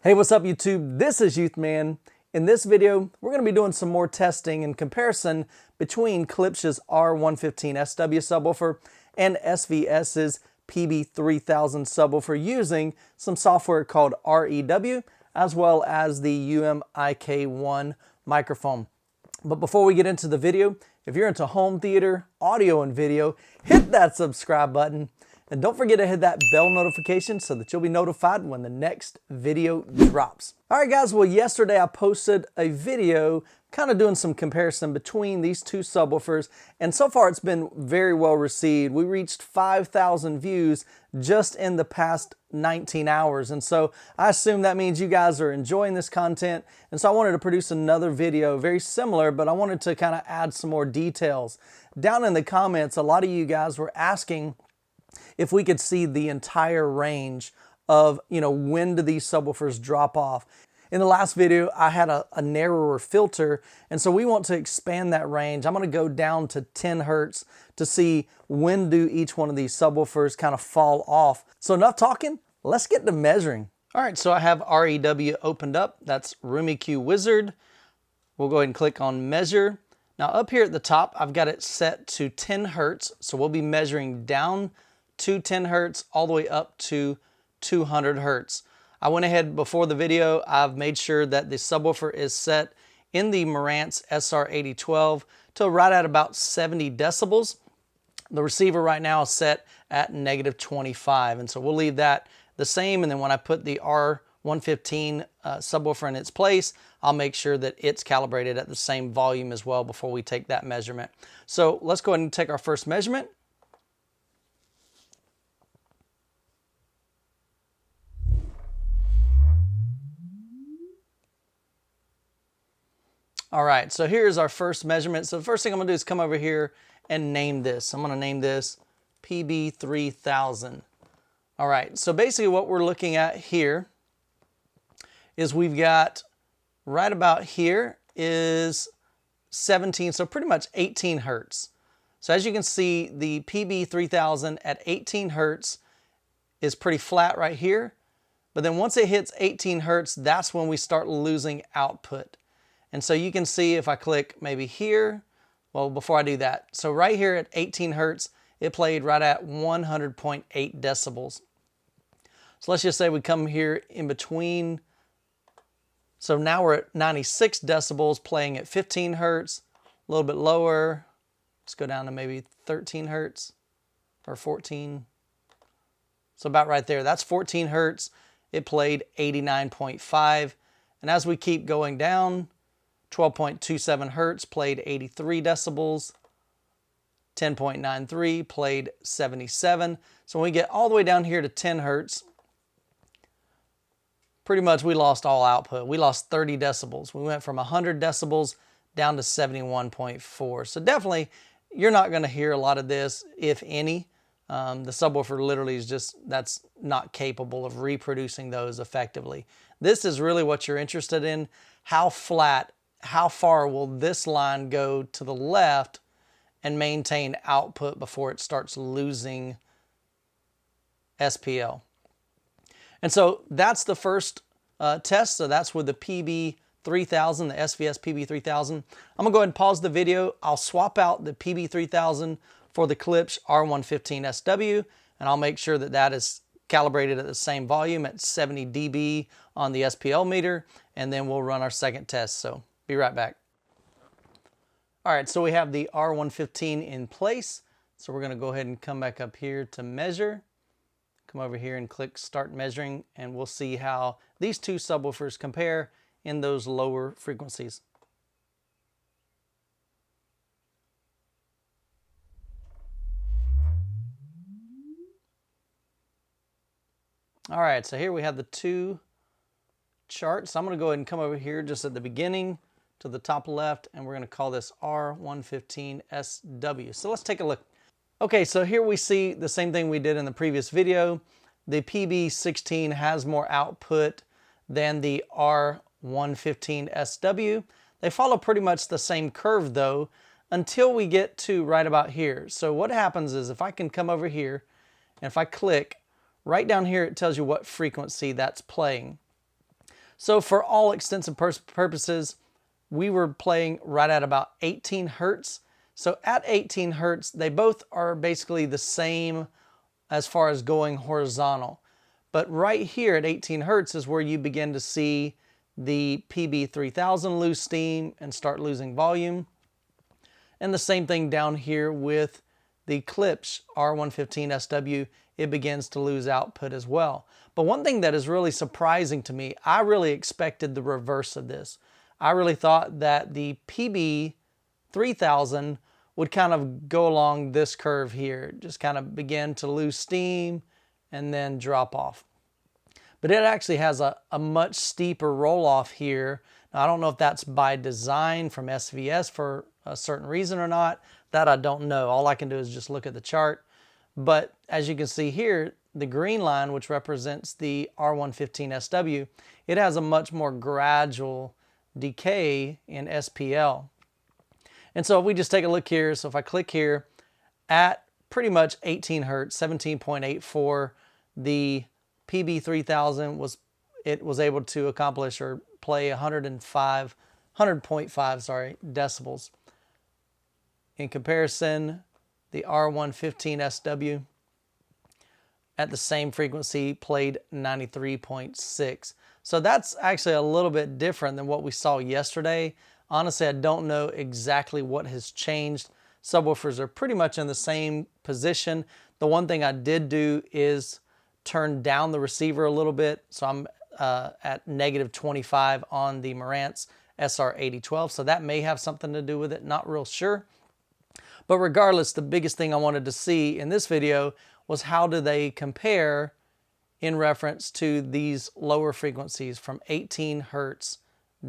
Hey, what's up YouTube? This is Youthman. In this video, we're going to be doing some more testing and comparison between Klipsch's R-115SW subwoofer and SVS's PB-3000 subwoofer using some software called REW as well as the UMIK1 microphone. But before we get into the video, if you're into home theater, audio, and video, hit that subscribe button. And don't forget to hit that bell notification so that you'll be notified when the next video drops. All right, guys, well, yesterday I posted a video kind of doing some comparison between these two subwoofers, and so far it's been very well received. We reached 5,000 views just in the past 19 hours, and so I assume that means you guys are enjoying this content, and so I wanted to produce another video very similar, but I wanted to kind of add some more details. Down in the comments, a lot of you guys were asking if we could see the entire range of, when do these subwoofers drop off. In the last video, I had a narrower filter, and so we want to expand that range. I'm going to go down to 10 hertz to see when do each one of these subwoofers kind of fall off. So enough talking, let's get to measuring. All right, so I have REW opened up. That's Room EQ Wizard. We'll go ahead and click on Measure. Now up here at the top, I've got it set to 10 hertz, so we'll be measuring down to 10 hertz all the way up to 200 hertz. I went ahead before the video, I've made sure that the subwoofer is set in the Marantz SR8012 to right at about 70 decibels. The receiver right now is set at -25, and so we'll leave that the same, and then when I put the R115 subwoofer in its place, I'll make sure that it's calibrated at the same volume as well before we take that measurement. So let's go ahead and take our first measurement. All right, so here's our first measurement. So the first thing I'm gonna do is come over here and name this. I'm gonna name this PB3000. All right, so basically what we're looking at here is we've got right about here is 17, so pretty much 18 hertz. So as you can see, the PB3000 at 18 hertz is pretty flat right here. But then once it hits 18 hertz, that's when we start losing output. And so you can see if I click maybe here, well, before I do that. So right here at 18 hertz, it played right at 100.8 decibels. So let's just say we come here in between. So now we're at 96 decibels playing at 15 hertz, a little bit lower. Let's go down to maybe 13 hertz or 14. So about right there, that's 14 hertz. It played 89.5. And as we keep going down, 12.27 hertz played 83 decibels, 10.93 played 77. So when we get all the way down here to 10 hertz, pretty much we lost all output. We lost 30 decibels. We went from 100 decibels down to 71.4. So definitely, you're not going to hear a lot of this, if any. The subwoofer literally is just, that's not capable of reproducing those effectively. This is really what you're interested in. How far will this line go to the left and maintain output before it starts losing SPL? And so that's the first test. So that's with the PB3000, the SVS PB3000. I'm gonna go ahead and pause the video. I'll swap out the PB3000 for the Klipsch R-115SW, and I'll make sure that that is calibrated at the same volume at 70 dB on the SPL meter, and then we'll run our second test. So be right back. All right, so we have the R115 in place. So we're gonna go ahead and come back up here to measure. Come over here and click Start Measuring, and we'll see how these two subwoofers compare in those lower frequencies. All right, so here we have the two charts. I'm gonna go ahead and come over here just at the beginning to the top left, and we're gonna call this R115SW. So let's take a look. Okay, so here we see the same thing we did in the previous video. The PB16 has more output than the R115SW. They follow pretty much the same curve though, until we get to right about here. So what happens is if I can come over here, and if I click, right down here it tells you what frequency that's playing. So for all intents and purposes, we were playing right at about 18 hertz. So at 18 hertz, they both are basically the same as far as going horizontal. But right here at 18 hertz is where you begin to see the PB3000 lose steam and start losing volume. And the same thing down here with the Klipsch R-115SW, it begins to lose output as well. But one thing that is really surprising to me, I really expected the reverse of this. I really thought that the PB3000 would kind of go along this curve here, just kind of begin to lose steam and then drop off. But it actually has a much steeper roll off here. Now, I don't know if that's by design from SVS for a certain reason or not. That I don't know. All I can do is just look at the chart. But as you can see here, the green line, which represents the R-115SW, it has a much more gradual decay in SPL. And so if we just take a look here, so if I click here, at pretty much 18 hertz, 17.84, the PB3000 was able to accomplish or play 100.5 decibels. In comparison, the R-115SW at the same frequency played 93.6. So that's actually a little bit different than what we saw yesterday. Honestly, I don't know exactly what has changed. Subwoofers are pretty much in the same position. The one thing I did do is turn down the receiver a little bit. So I'm at -25 on the Marantz SR8012. So that may have something to do with it, not real sure. But regardless, the biggest thing I wanted to see in this video was how do they compare in reference to these lower frequencies from 18 hertz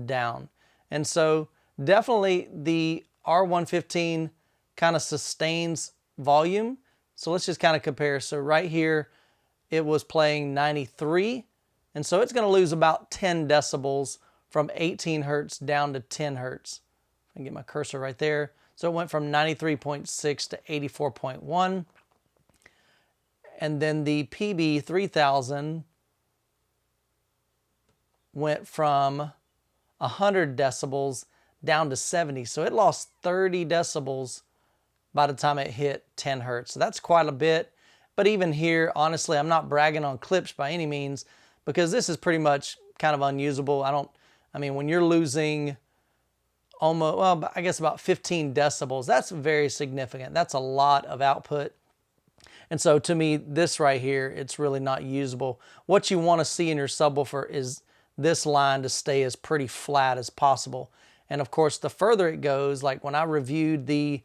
down. And so definitely the R-115 kind of sustains volume. So let's just kind of compare. So right here, it was playing 93. And so it's going to lose about 10 decibels from 18 hertz down to 10 hertz. I can get my cursor right there. So it went from 93.6 to 84.1. And then the PB3000 went from 100 decibels down to 70. So it lost 30 decibels by the time it hit 10 hertz. So that's quite a bit. But even here, honestly, I'm not bragging on Klipsch by any means, because this is pretty much kind of unusable. I mean, when you're losing almost, well, I guess about 15 decibels, that's very significant. That's a lot of output. And so to me, this right here, it's really not usable. What you want to see in your subwoofer is this line to stay as pretty flat as possible. And of course, the further it goes, like when I reviewed the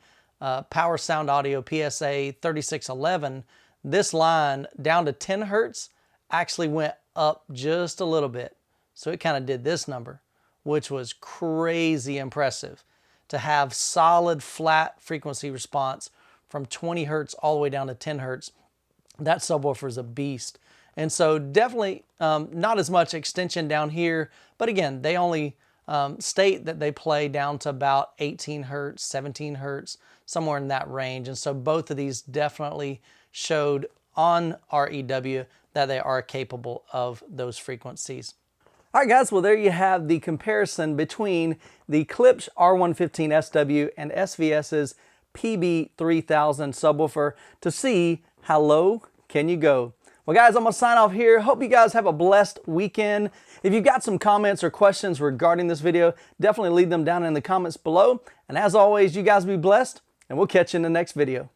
Power Sound Audio PSA 3611, this line down to 10 hertz actually went up just a little bit. So it kind of did this number, which was crazy impressive to have solid flat frequency response from 20 hertz all the way down to 10 hertz. That subwoofer is a beast. And so definitely not as much extension down here, but again, they only state that they play down to about 18 hertz, 17 hertz, somewhere in that range. And so both of these definitely showed on REW that they are capable of those frequencies. All right, guys, well, there you have the comparison between the Klipsch R-115SW and SVS's PB3000 subwoofer to see how low can you go. Well, guys, I'm going to sign off here. Hope you guys have a blessed weekend. If you've got some comments or questions regarding this video, definitely leave them down in the comments below. And as always, you guys be blessed, and we'll catch you in the next video.